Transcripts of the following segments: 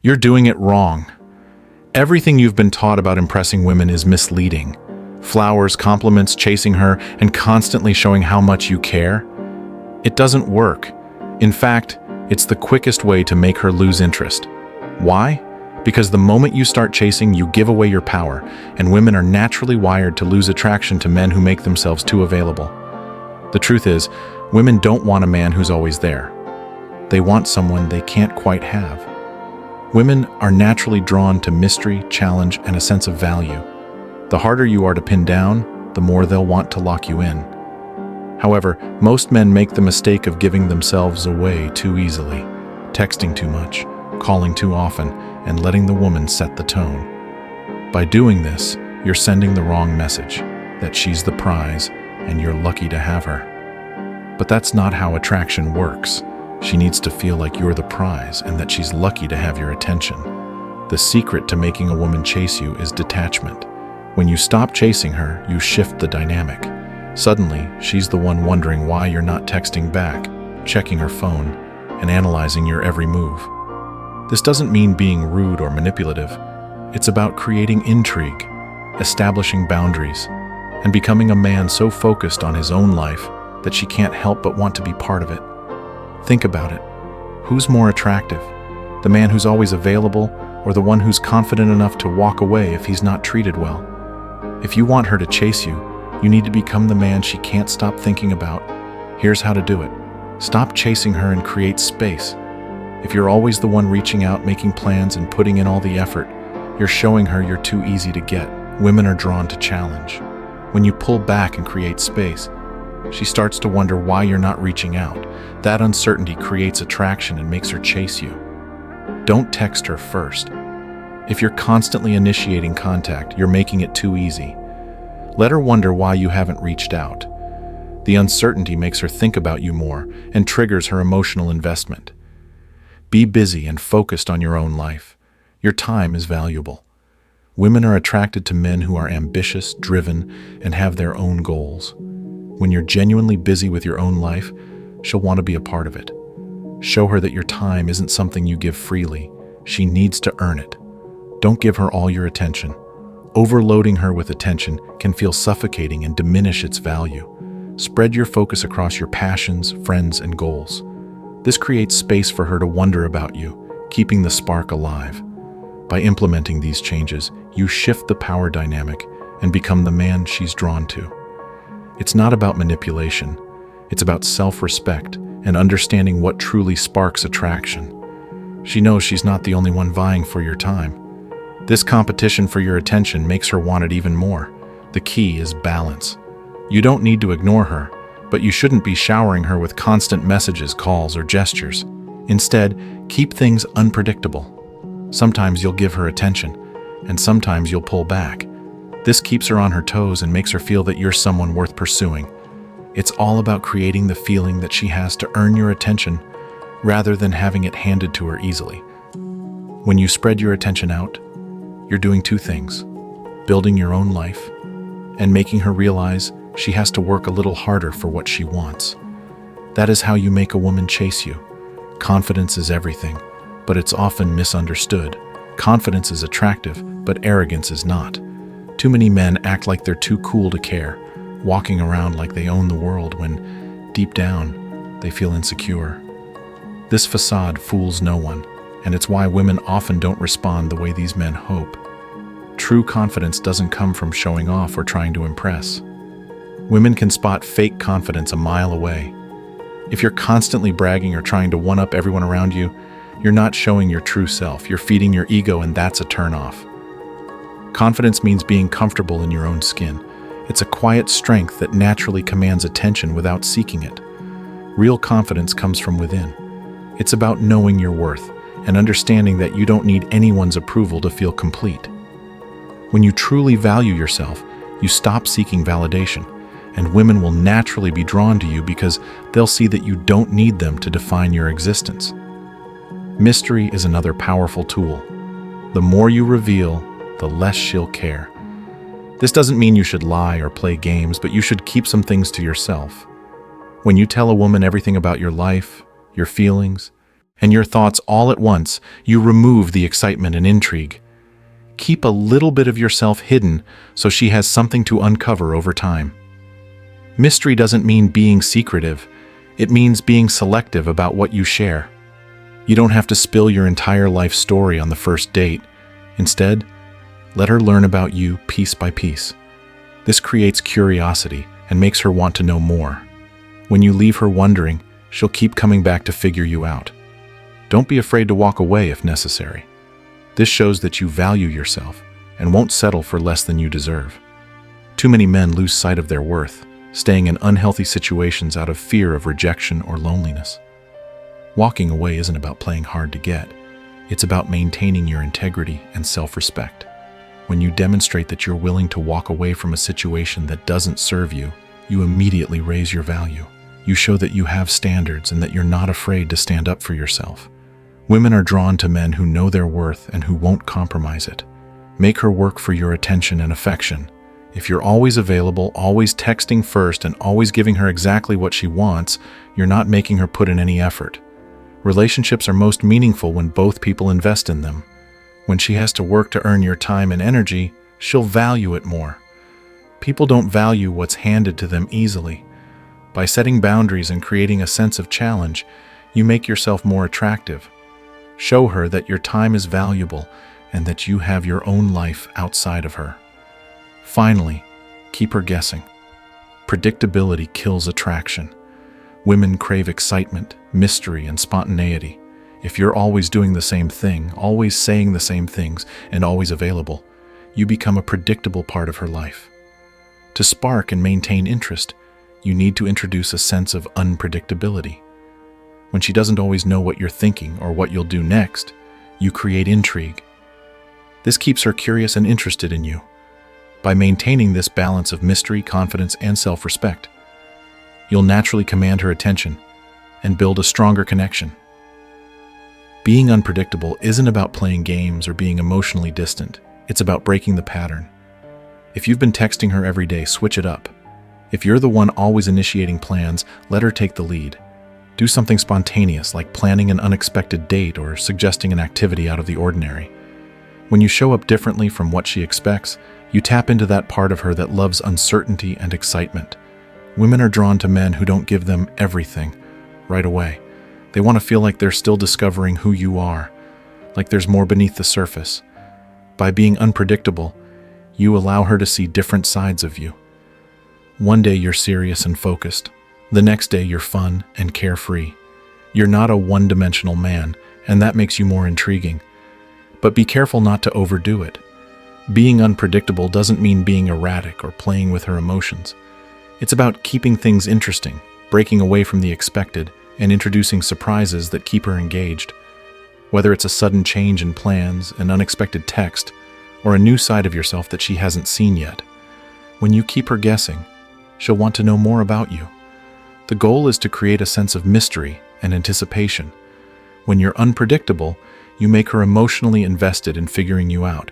You're doing it wrong. Everything you've been taught about impressing women is misleading. Flowers, compliments, chasing her, and constantly showing how much you care. It doesn't work. In fact, it's the quickest way to make her lose interest. Why? Because the moment you start chasing, you give away your power, and women are naturally wired to lose attraction to men who make themselves too available. The truth is, women don't want a man who's always there. They want someone they can't quite have. Women are naturally drawn to mystery, challenge, and a sense of value. The harder you are to pin down, the more they'll want to lock you in. However, most men make the mistake of giving themselves away too easily, texting too much, calling too often, and letting the woman set the tone. By doing this, you're sending the wrong message, that she's the prize and you're lucky to have her. But that's not how attraction works. She needs to feel like you're the prize and that she's lucky to have your attention. The secret to making a woman chase you is detachment. When you stop chasing her, you shift the dynamic. Suddenly, she's the one wondering why you're not texting back, checking her phone, and analyzing your every move. This doesn't mean being rude or manipulative. It's about creating intrigue, establishing boundaries, and becoming a man so focused on his own life that she can't help but want to be part of it. Think about it. Who's more attractive? The man who's always available, or the one who's confident enough to walk away if he's not treated well? If you want her to chase you, you need to become the man she can't stop thinking about. Here's how to do it. Stop chasing her and create space. If you're always the one reaching out, making plans, and putting in all the effort, you're showing her you're too easy to get. Women are drawn to challenge. When you pull back and create space, she starts to wonder why you're not reaching out. That uncertainty creates attraction and makes her chase you. Don't text her first. If you're constantly initiating contact, you're making it too easy. Let her wonder why you haven't reached out. The uncertainty makes her think about you more and triggers her emotional investment. Be busy and focused on your own life. Your time is valuable. Women are attracted to men who are ambitious, driven, and have their own goals. When you're genuinely busy with your own life, she'll want to be a part of it. Show her that your time isn't something you give freely. She needs to earn it. Don't give her all your attention. Overloading her with attention can feel suffocating and diminish its value. Spread your focus across your passions, friends, and goals. This creates space for her to wonder about you, keeping the spark alive. By implementing these changes, you shift the power dynamic and become the man she's drawn to. It's not about manipulation. It's about self-respect and understanding what truly sparks attraction. She knows she's not the only one vying for your time. This competition for your attention makes her want it even more. The key is balance. You don't need to ignore her, but you shouldn't be showering her with constant messages, calls, or gestures. Instead, keep things unpredictable. Sometimes you'll give her attention, and sometimes you'll pull back. This keeps her on her toes and makes her feel that you're someone worth pursuing. It's all about creating the feeling that she has to earn your attention rather than having it handed to her easily. When you spread your attention out, you're doing two things: building your own life and making her realize she has to work a little harder for what she wants. That is how you make a woman chase you. Confidence is everything, but it's often misunderstood. Confidence is attractive, but arrogance is not. Too many men act like they're too cool to care, walking around like they own the world when, deep down, they feel insecure. This facade fools no one, and it's why women often don't respond the way these men hope. True confidence doesn't come from showing off or trying to impress. Women can spot fake confidence a mile away. If you're constantly bragging or trying to one-up everyone around you, you're not showing your true self. You're feeding your ego, and that's a turn-off. Confidence means being comfortable in your own skin. It's a quiet strength that naturally commands attention without seeking it. Real confidence comes from within. It's about knowing your worth and understanding that you don't need anyone's approval to feel complete. When you truly value yourself, you stop seeking validation, and women will naturally be drawn to you because they'll see that you don't need them to define your existence. Mystery is another powerful tool. The more you reveal, the less she'll care. This doesn't mean you should lie or play games, but you should keep some things to yourself. When you tell a woman everything about your life, your feelings, and your thoughts all at once, you remove the excitement and intrigue. Keep a little bit of yourself hidden so she has something to uncover over time. Mystery doesn't mean being secretive. It means being selective about what you share. You don't have to spill your entire life story on the first date. Instead, let her learn about you piece by piece. This creates curiosity and makes her want to know more. When you leave her wondering, she'll keep coming back to figure you out. Don't be afraid to walk away if necessary. This shows that you value yourself and won't settle for less than you deserve. Too many men lose sight of their worth, staying in unhealthy situations out of fear of rejection or loneliness. Walking away isn't about playing hard to get. It's about maintaining your integrity and self-respect. When you demonstrate that you're willing to walk away from a situation that doesn't serve you, you immediately raise your value. You show that you have standards and that you're not afraid to stand up for yourself. Women are drawn to men who know their worth and who won't compromise it. Make her work for your attention and affection. If you're always available, always texting first, and always giving her exactly what she wants, you're not making her put in any effort. Relationships are most meaningful when both people invest in them. When she has to work to earn your time and energy, she'll value it more. People don't value what's handed to them easily. By setting boundaries and creating a sense of challenge, you make yourself more attractive. Show her that your time is valuable and that you have your own life outside of her. Finally, keep her guessing. Predictability kills attraction. Women crave excitement, mystery, and spontaneity. If you're always doing the same thing, always saying the same things, and always available, you become a predictable part of her life. To spark and maintain interest, you need to introduce a sense of unpredictability. When she doesn't always know what you're thinking or what you'll do next, you create intrigue. This keeps her curious and interested in you. By maintaining this balance of mystery, confidence, and self-respect, you'll naturally command her attention and build a stronger connection. Being unpredictable isn't about playing games or being emotionally distant. It's about breaking the pattern. If you've been texting her every day, switch it up. If you're the one always initiating plans, let her take the lead. Do something spontaneous, like planning an unexpected date or suggesting an activity out of the ordinary. When you show up differently from what she expects, you tap into that part of her that loves uncertainty and excitement. Women are drawn to men who don't give them everything right away. They want to feel like they're still discovering who you are, like there's more beneath the surface. By being unpredictable, you allow her to see different sides of you. One day you're serious and focused. The next day you're fun and carefree. You're not a one-dimensional man, and that makes you more intriguing. But be careful not to overdo it. Being unpredictable doesn't mean being erratic or playing with her emotions. It's about keeping things interesting, breaking away from the expected, and introducing surprises that keep her engaged. Whether it's a sudden change in plans, an unexpected text, or a new side of yourself that she hasn't seen yet. When you keep her guessing, she'll want to know more about you. The goal is to create a sense of mystery and anticipation. When you're unpredictable, you make her emotionally invested in figuring you out,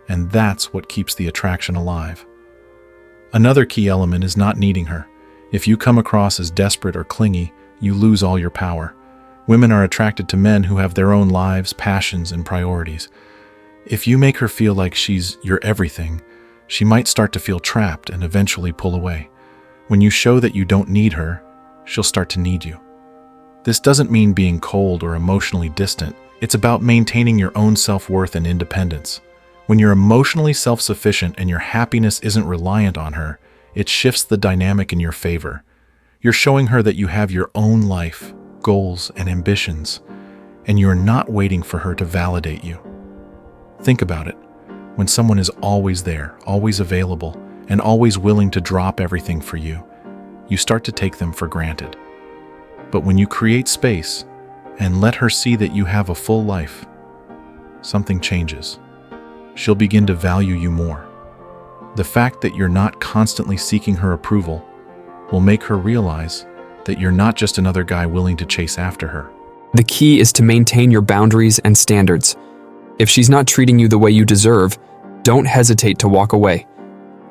and that's what keeps the attraction alive. Another key element is not needing her. If you come across as desperate or clingy, you lose all your power. Women are attracted to men who have their own lives, passions, and priorities. If you make her feel like she's your everything, she might start to feel trapped and eventually pull away. When you show that you don't need her, she'll start to need you. This doesn't mean being cold or emotionally distant. It's about maintaining your own self-worth and independence. When you're emotionally self-sufficient and your happiness isn't reliant on her, it shifts the dynamic in your favor. You're showing her that you have your own life, goals, and ambitions, and you're not waiting for her to validate you. Think about it. When someone is always there, always available, and always willing to drop everything for you, you start to take them for granted. But when you create space and let her see that you have a full life, something changes. She'll begin to value you more. The fact that you're not constantly seeking her approval will make her realize that you're not just another guy willing to chase after her. The key is to maintain your boundaries and standards. If she's not treating you the way you deserve, don't hesitate to walk away.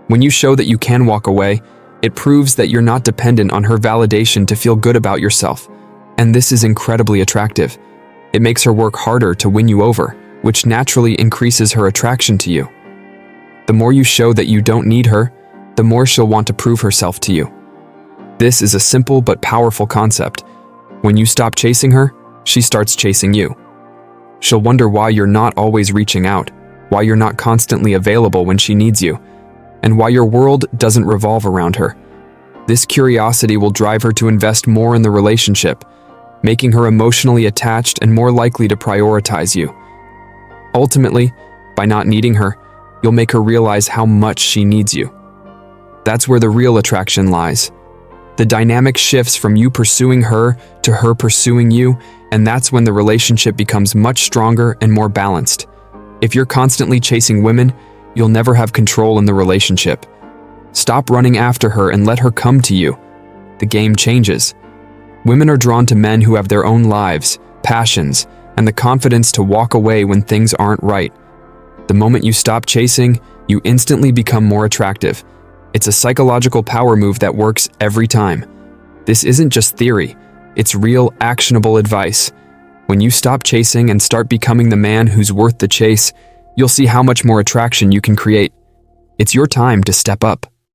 When you show that you can walk away, it proves that you're not dependent on her validation to feel good about yourself, and this is incredibly attractive. It makes her work harder to win you over, which naturally increases her attraction to you. The more you show that you don't need her, the more she'll want to prove herself to you. This is a simple but powerful concept. When you stop chasing her, she starts chasing you. She'll wonder why you're not always reaching out, why you're not constantly available when she needs you, and why your world doesn't revolve around her. This curiosity will drive her to invest more in the relationship, making her emotionally attached and more likely to prioritize you. Ultimately, by not needing her, you'll make her realize how much she needs you. That's where the real attraction lies. The dynamic shifts from you pursuing her to her pursuing you, and that's when the relationship becomes much stronger and more balanced. If you're constantly chasing women, you'll never have control in the relationship. Stop running after her and let her come to you. The game changes. Women are drawn to men who have their own lives, passions, and the confidence to walk away when things aren't right. The moment you stop chasing, you instantly become more attractive. It's a psychological power move that works every time. This isn't just theory, it's real, actionable advice. When you stop chasing and start becoming the man who's worth the chase, you'll see how much more attraction you can create. It's your time to step up.